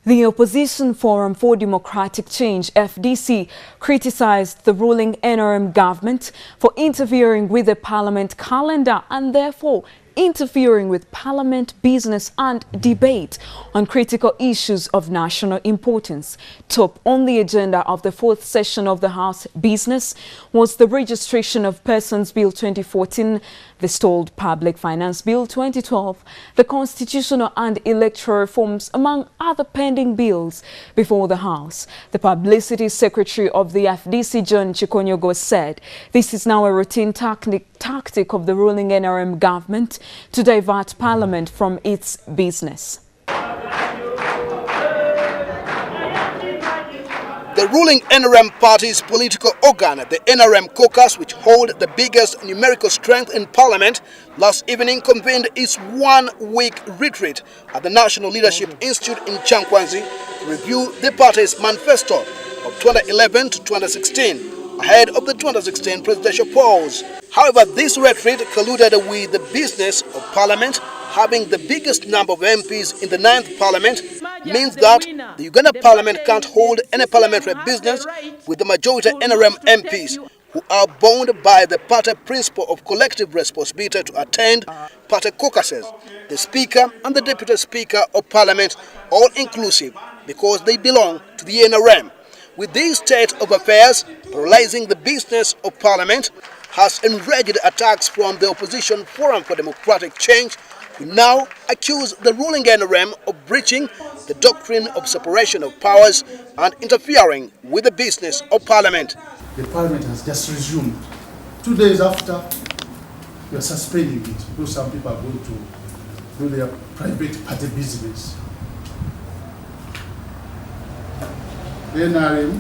The Opposition Forum for Democratic Change, FDC, criticized the ruling NRM government for interfering with the parliament calendar and therefore interfering with parliament business and debate on critical issues of national importance. Top on the agenda of the fourth session of the House business was the Registration of Persons Bill 2014, the Stalled Public Finance Bill 2012, the Constitutional and Electoral Reforms, among other pending bills before the House. The Publicity Secretary of the FDC, John Chikonyogo, said this is now a routine tactic of the ruling NRM government to divert Parliament from its business. The ruling NRM party's political organ, the NRM caucus, which hold the biggest numerical strength in Parliament, last evening convened its one-week retreat at the National Leadership Institute in Chankwanzi to review the party's manifesto of 2011 to 2016 ahead of the 2016 presidential polls. However, this retreat colluded with the business of Parliament. Having the biggest number of MPs in the 9th Parliament means that the Uganda Parliament can't hold any parliamentary business with the majority NRM MPs, who are bound by the party principle of collective responsibility to attend party caucuses, the Speaker and the Deputy Speaker of Parliament, all inclusive, because they belong to the NRM. With this state of affairs paralyzing the business of Parliament has enraged attacks from the Opposition Forum for Democratic Change, who now accuse the ruling NRM of breaching the doctrine of separation of powers and interfering with the business of Parliament. The Parliament has just resumed. 2 days after, we are suspending it because some people are going to do their private party business. The NRM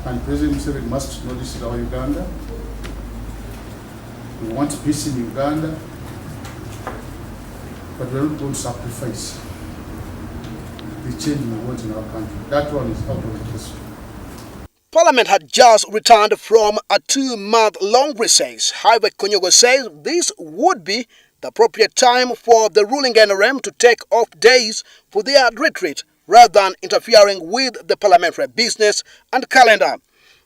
and President Museveni must know this is our Uganda. We want peace in Uganda, but we're not going to sacrifice the change we want in our country. That one is out of the question. Parliament had just returned from a 2-month-long recess. However, Konyogo says this would be the appropriate time for the ruling NRM to take off days for their retreat rather than interfering with the parliamentary business and calendar.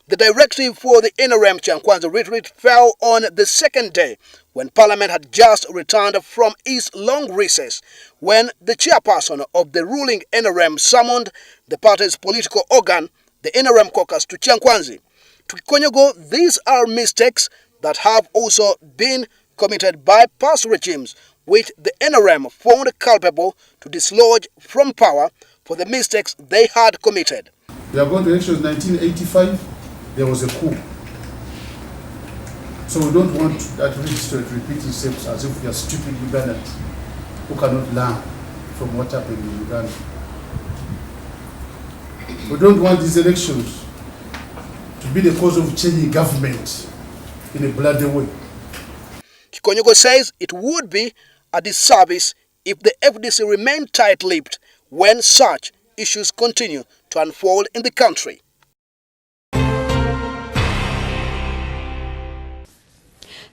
The directive for the NRM Chankwanzi retreat fell on the second day when Parliament had just returned from its long recess, when the chairperson of the ruling NRM summoned the party's political organ, the NRM caucus, to Chankwanzi. To Konyogo, these are mistakes that have also been committed by past regimes, which the NRM found culpable to dislodge from power for the mistakes they had committed. We are going to elections 1985. There was a coup. So we don't want that history to repeat itself as if we are stupid Ugandans who cannot learn from what happened in Uganda. We don't want these elections to be the cause of changing government in a bloody way. Konyogo says it would be a disservice if the FDC remained tight-lipped when such issues continue to unfold in the country.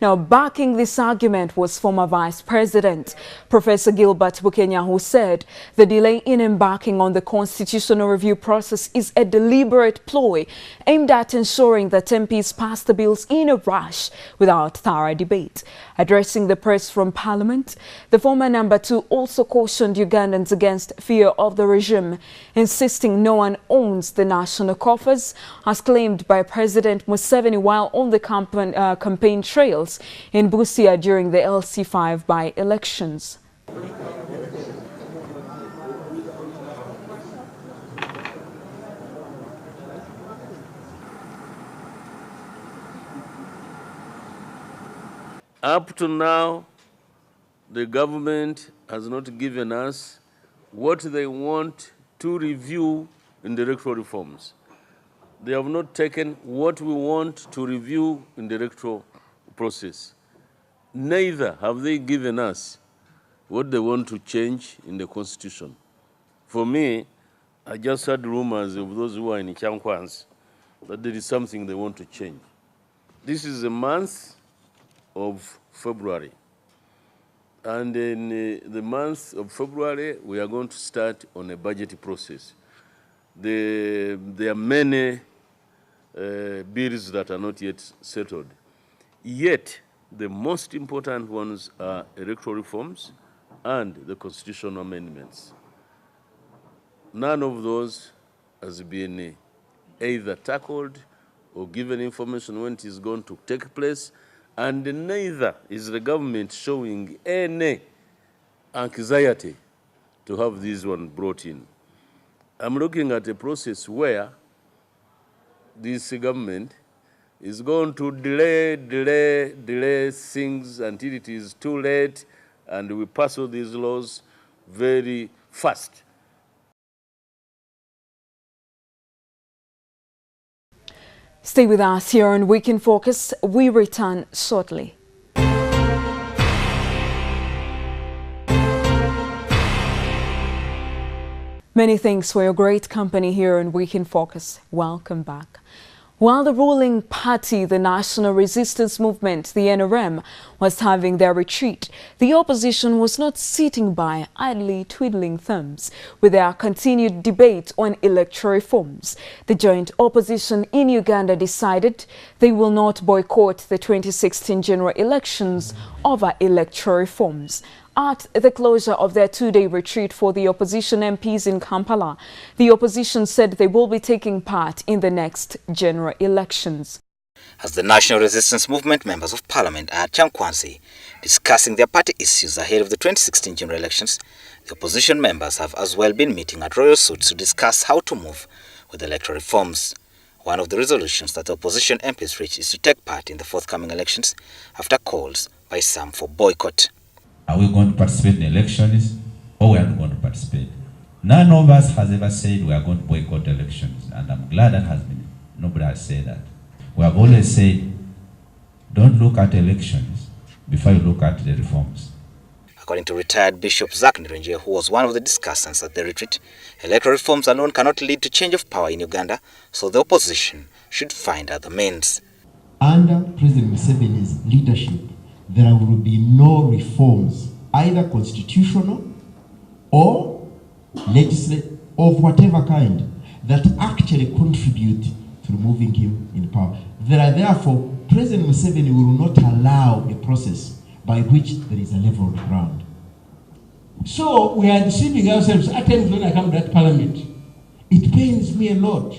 Now, backing this argument was former Vice President Professor Gilbert, who said the delay in embarking on the constitutional review process is a deliberate ploy aimed at ensuring that MPs pass the bills in a rush without thorough debate. Addressing the press from Parliament, the former number 2 also cautioned Ugandans against fear of the regime, insisting no one owns the national coffers, as claimed by President Museveni while on the campaign trails in Busia during the LC5 by-elections. Up to now, the government has not given us what they want to review in the electoral reforms. They have not taken what we want to review in the electoral process. Neither have they given us what they want to change in the constitution. For me, I just heard rumors of those who are in Chankwanzi that there is something they want to change. This is a month of February. And in the month of February, we are going to start on a budget process. There are many bills that are not yet settled. Yet, the most important ones are electoral reforms and the constitutional amendments. None of those has been either tackled or given information when it is going to take place, and neither is the government showing any anxiety to have this one brought in. I'm looking at a process where this government is going to delay things until it is too late, and we pass all these laws very fast. Stay with us here on Week in Focus. We return shortly. Many thanks for your great company here on Week in Focus. Welcome back. While the ruling party, the National Resistance Movement, the NRM, was having their retreat, the opposition was not sitting by idly twiddling thumbs with their continued debate on electoral reforms. The joint opposition in Uganda decided they will not boycott the 2016 general elections over electoral reforms. At the closure of their two-day retreat for the opposition MPs in Kampala, the opposition said they will be taking part in the next general elections. As the National Resistance Movement members of Parliament are at Chankwanzi discussing their party issues ahead of the 2016 general elections, the opposition members have as well been meeting at Royal Suits to discuss how to move with electoral reforms. One of the resolutions that the opposition MPs reached is to take part in the forthcoming elections after calls by some for boycott. Are we going to participate in elections or we are not going to participate? None of us has ever said we are going to boycott elections, and I'm glad that nobody has said that. We have always said, don't look at elections before you look at the reforms. According to retired Bishop Zach Nirenje, who was one of the discussants at the retreat, electoral reforms alone cannot lead to change of power in Uganda, so the opposition should find other means. Under President Museveni's leadership, there will be no reforms, either constitutional or legislative of whatever kind, that actually contribute to removing him in power. Therefore, President Museveni will not allow a process by which there is a level ground. So we are deceiving ourselves. At times when I come to that parliament, it pains me a lot,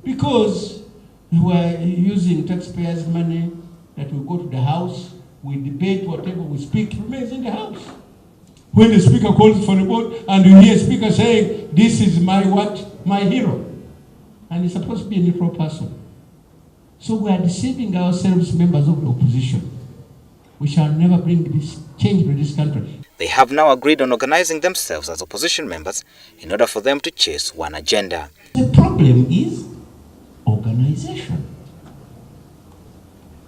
because we are using taxpayers' money that we go to the House, we debate, whatever we speak remains in the House. When the speaker calls for a vote and you hear a speaker saying, this is my what? My hero. And he's supposed to be a neutral person. So we are deceiving ourselves, members of the opposition. We shall never bring this change to this country. They have now agreed on organizing themselves as opposition members in order for them to chase one agenda. The problem is organization.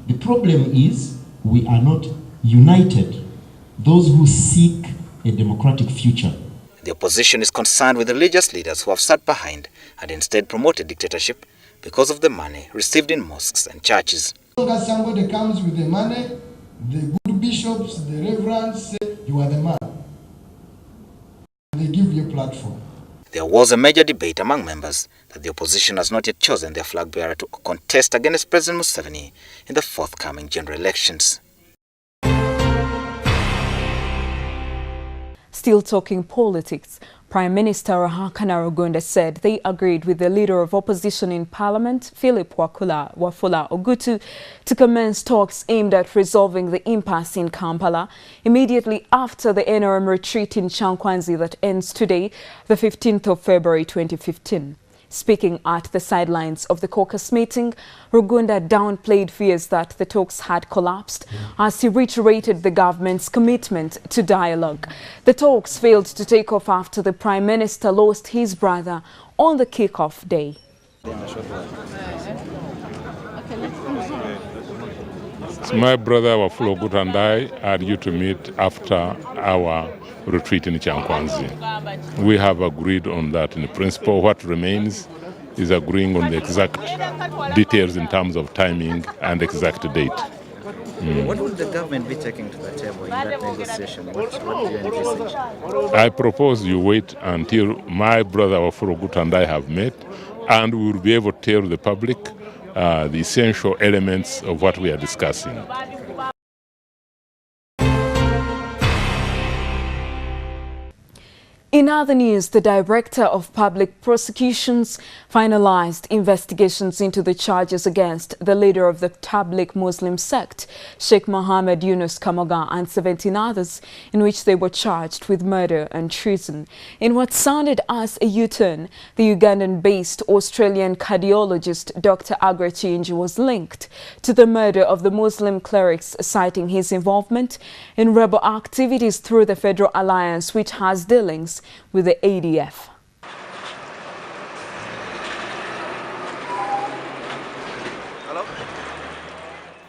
The problem is we are not united, those who seek a democratic future. The opposition is concerned with religious leaders who have sat behind and instead promoted dictatorship because of the money received in mosques and churches. As long as somebody comes with the money, the good bishops, the reverends say, you are the man. They give you a platform. There was a major debate among members that the opposition has not yet chosen their flag bearer to contest against President Museveni in the forthcoming general elections. Still talking politics, Prime Minister Ruhakana Rugunda said they agreed with the leader of opposition in Parliament, Philip Wafula Ogutu, to commence talks aimed at resolving the impasse in Kampala immediately after the NRM retreat in Chankwanzi that ends today, the 15th of February 2015. Speaking at the sidelines of the caucus meeting, Rugunda downplayed fears that the talks had collapsed as he reiterated the government's commitment to dialogue. The talks failed to take off after the Prime Minister lost his brother on the kick-off day. My brother Wafula Ogutu and I are due to meet after our retreat in Chankwanzi. We have agreed on that in principle. What remains is agreeing on the exact details in terms of timing and exact date. What would the government be taking to the table in that negotiation? What do you envisage? I propose you wait until my brother Wafula and I have met, and we will be able to tell the public the essential elements of what we are discussing. In other news, the Director of Public Prosecutions finalized investigations into the charges against the leader of the Tabligh Muslim sect, Sheikh Mohammed Yunus Kamoga, and 17 others, in which they were charged with murder and treason. In what sounded as a U-turn, the Ugandan-based Australian cardiologist Dr. Agre Chinji was linked to the murder of the Muslim clerics, citing his involvement in rebel activities through the Federal Alliance, which has dealings with the ADF.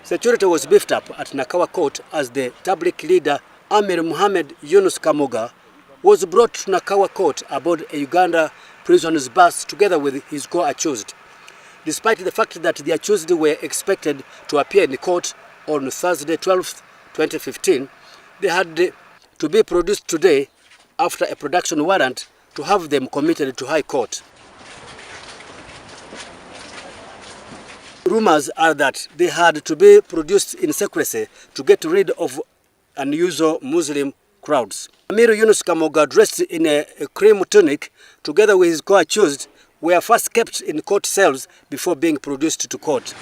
Security was beefed up at Nakawa Court as the Tabligh leader Amir Mohammed Yunus Kamoga was brought to Nakawa Court aboard a Uganda prisoner's bus together with his co-accused. Despite the fact that the accused were expected to appear in the court on Thursday, 12th, 2015, they had to be produced today after a production warrant to have them committed to High Court. Rumors are that they had to be produced in secrecy to get rid of unusual Muslim crowds. Amir Yunus Kamoga, dressed in a cream tunic, together with his co-accused, were first kept in court cells before being produced to court.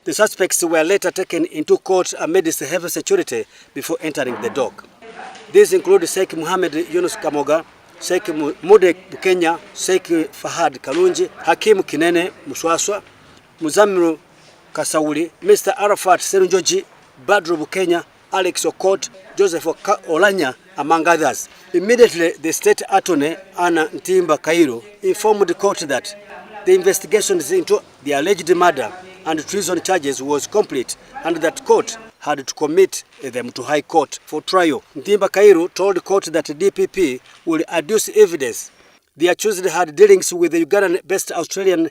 The suspects were later taken into court amidst heavy security before entering the dock. These include Sheikh Mohammed Yunus Kamoga, Sheikh Mude Bukenya, Sheikh Fahad Kalunji, Hakim Kinene Muswaswa, Muzamiru Kasauli, Mr. Arafat Serunjoji, Badru Bukenya, Alex Okot, Joseph Olanya, among others. Immediately, the state attorney, Anna Ntimba Kairo, informed the court that the investigations into the alleged murder and treason charges was complete and that court had to commit them to High Court for trial. Ntimba Kairo told the court that DPP will adduce evidence. The accused had dealings with the Ugandan-based Australian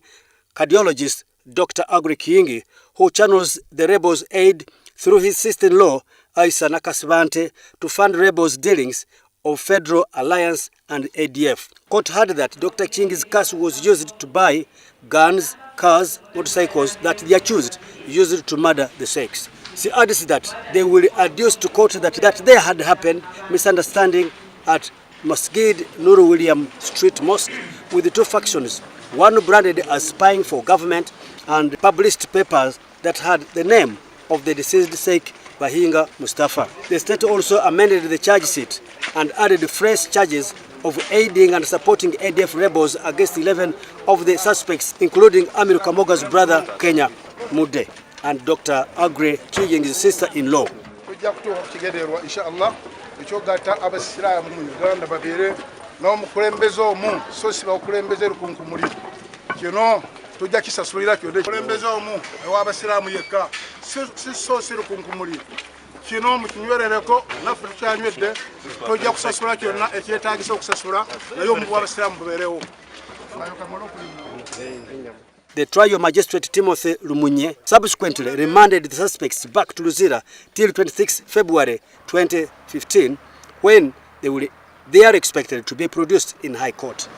cardiologist Dr. Agre Chinji, who channels the rebels' aid through his sister-in-law Aisa Nakasvante to fund rebels' dealings of Federal Alliance and ADF. Court heard that Dr. Chinji's cash was used to buy guns, cars, motorcycles that the accused used to murder the sheikhs. She adds that they will adduce to court that there had happened misunderstanding at Masjid Nur William Street Mosque with the two factions, one branded as spying for government and published papers that had the name of the deceased Sheikh Bahinga Mustafa. The state also amended the charge sheet and added fresh charges of aiding and supporting ADF rebels against 11 of the suspects, including Amir Kamoga's brother Kenya Mude and Dr. Agre Chinji's sister-in-law. The trial magistrate Timothy Lumunye subsequently remanded the suspects back to Luzira till 26 February 2015, when they are expected to be produced in High Court.